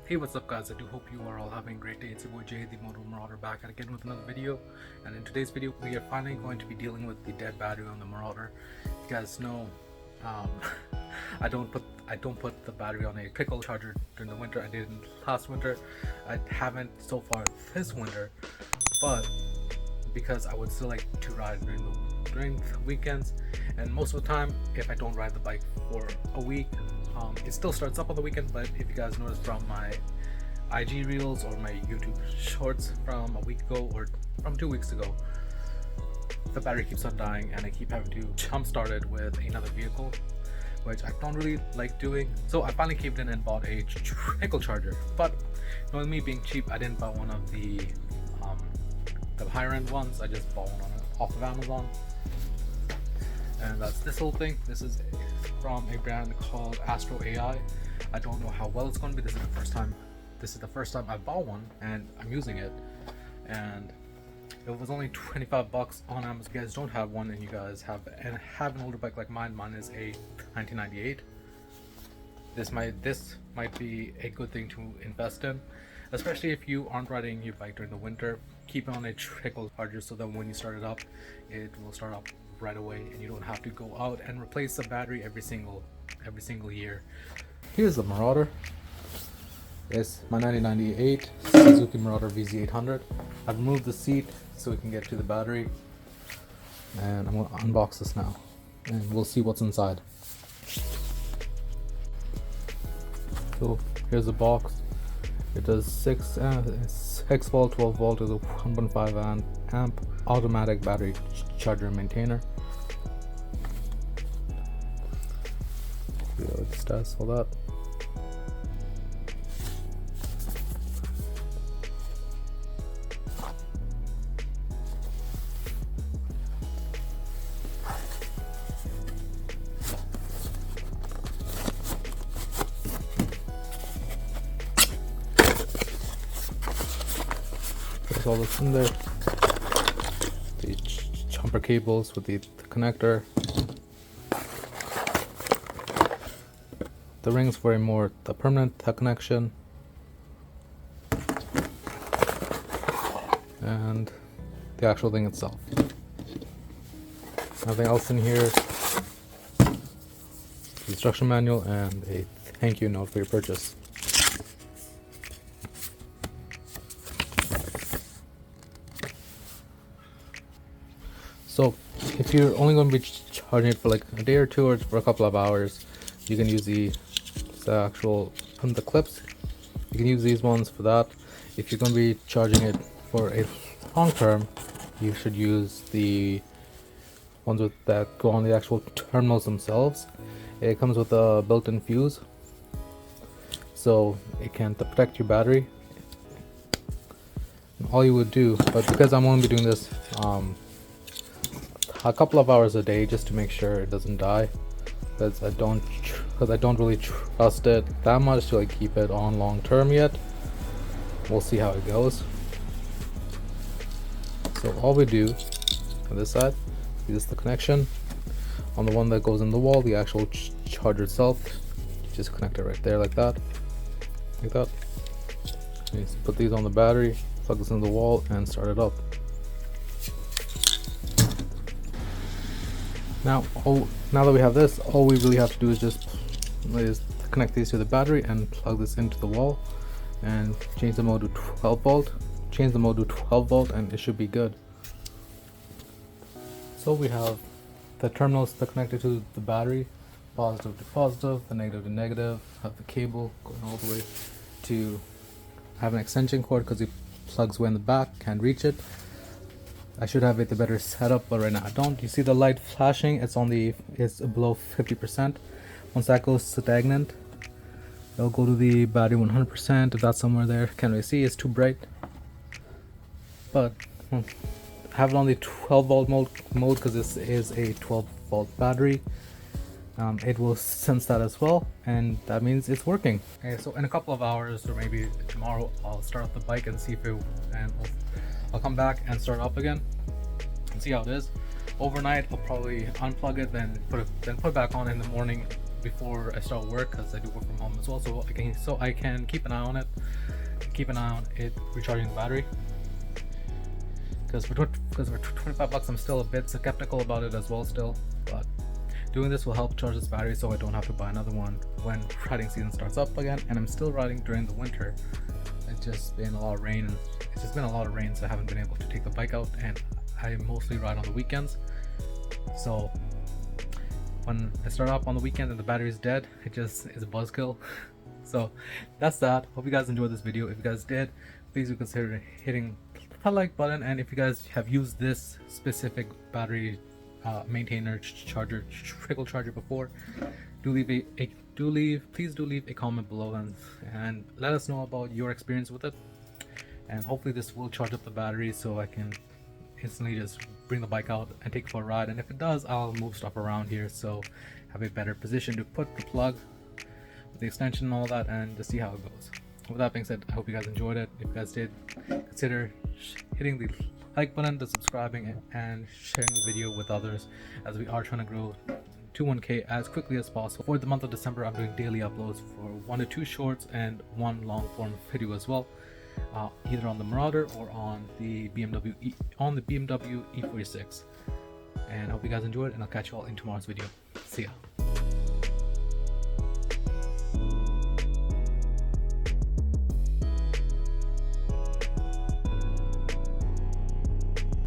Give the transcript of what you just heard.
Hey, what's up guys? I do hope you are all having a great day. It's your boy Jay, the Moto Marauder, back again with another video. And in today's video, we are finally going to be dealing with the dead battery on the Marauder. You guys know, um, I don't put the battery on a trickle charger during the winter. I did in last winter. I haven't so far this winter, but because I would still like to ride during the weekends, and most of the time, if I don't ride the bike for a week, it still starts up on the weekend. But if you guys noticed from my IG reels or my YouTube shorts from a week ago or from 2 weeks ago, the battery keeps on dying and I keep having to jump start it with another vehicle, which I don't really like doing. So I finally caved in and bought a trickle charger. But knowing me being cheap, I didn't buy one of the higher end ones. I just bought one off of Amazon, and that's this whole thing. This is from a brand called Astro AI. I don't know how well it's going to be. This is the first time I bought one and I'm using it, and it was only 25 bucks on Amazon. If you guys don't have one and you guys have an older bike like mine is a 1998, this might be a good thing to invest in, especially if you aren't riding your bike during the winter. Keep it on a trickle charger so that when you start it up, it will start up right away and you don't have to go out and replace the battery every single year. Here's the Marauder. It's my 1998 Suzuki Marauder VZ800. I've removed the seat so we can get to the battery, and I'm going to unbox this now and we'll see what's inside. So here's the box. It does 6 volt, 12 volt to the 1.5 amp automatic battery charger maintainer. See what it does, all that. There's all this in there. The jumper cables with the connector. The rings for the permanent connection. And the actual thing itself. Nothing else in here. The instruction manual and a thank you note for your purchase. So if you're only going to be charging it for like a day or two or for a couple of hours, you can use the actual the clips. You can use these ones for that. If you're going to be charging it for a long term, you should use the ones that go on the actual terminals themselves. It comes with a built-in fuse, so it can protect your battery. All you would do, but because I'm only doing this a couple of hours a day just to make sure it doesn't die, because I don't really trust it that much to like keep it on long term yet. We'll see how it goes. So all we do on this side is the connection. On the one that goes in the wall, the actual charger itself, you just connect it right there like that. And you just put these on the battery, plug this in the wall and start it up. Now that we have this, all we really have to do is just connect these to the battery and plug this into the wall and change the mode to 12 volt. Change the mode to 12 volt and it should be good. So we have the terminals that are connected to the battery, positive to positive, the negative to negative, have the cable going all the way to have an extension cord because it plugs way in the back, can't reach it. I should have it a better setup, but right now I don't. You see the light flashing? It's below 50%. Once that goes stagnant, it'll go to the battery 100%. If that's somewhere there, can't really see. It's too bright. But have it on the 12 volt mode because this is a 12 volt battery. It will sense that as well, and that means it's working. Okay, so in a couple of hours or maybe tomorrow, I'll start up the bike and see if I'll come back and start up again and see how it is. Overnight, I'll probably unplug it, then put it back on in the morning, before I start work, because I do work from home as well, so I can keep an eye on it recharging the battery. Because for 25 bucks, I'm still a bit skeptical about it as well still, but doing this will help charge this battery so I don't have to buy another one when riding season starts up again. And I'm still riding during the winter. It's just been a lot of rain, so I haven't been able to take the bike out, and I mostly ride on the weekends. So when I start up on the weekend and the battery is dead, it just is a buzzkill. So that's that. Hope you guys enjoyed this video. If you guys did, please do consider hitting the like button, and if you guys have used this specific battery maintainer trickle charger before, please do leave a comment below and let us know about your experience with it, and hopefully this will charge up the battery so I can instantly just bring the bike out and take it for a ride. And if it does, I'll move stuff around here so have a better position to put the plug with the extension and all that, and to see how it goes. With that being said, I hope you guys enjoyed it. If you guys did, consider hitting the like button, the subscribing, and sharing the video with others, as we are trying to grow to 1K as quickly as possible. For the month of December, I'm doing daily uploads for 1 to 2 shorts and 1 long form video as well, either on the Marauder or on the BMW E46. And I hope you guys enjoyed, and I'll catch you all in tomorrow's video. See ya.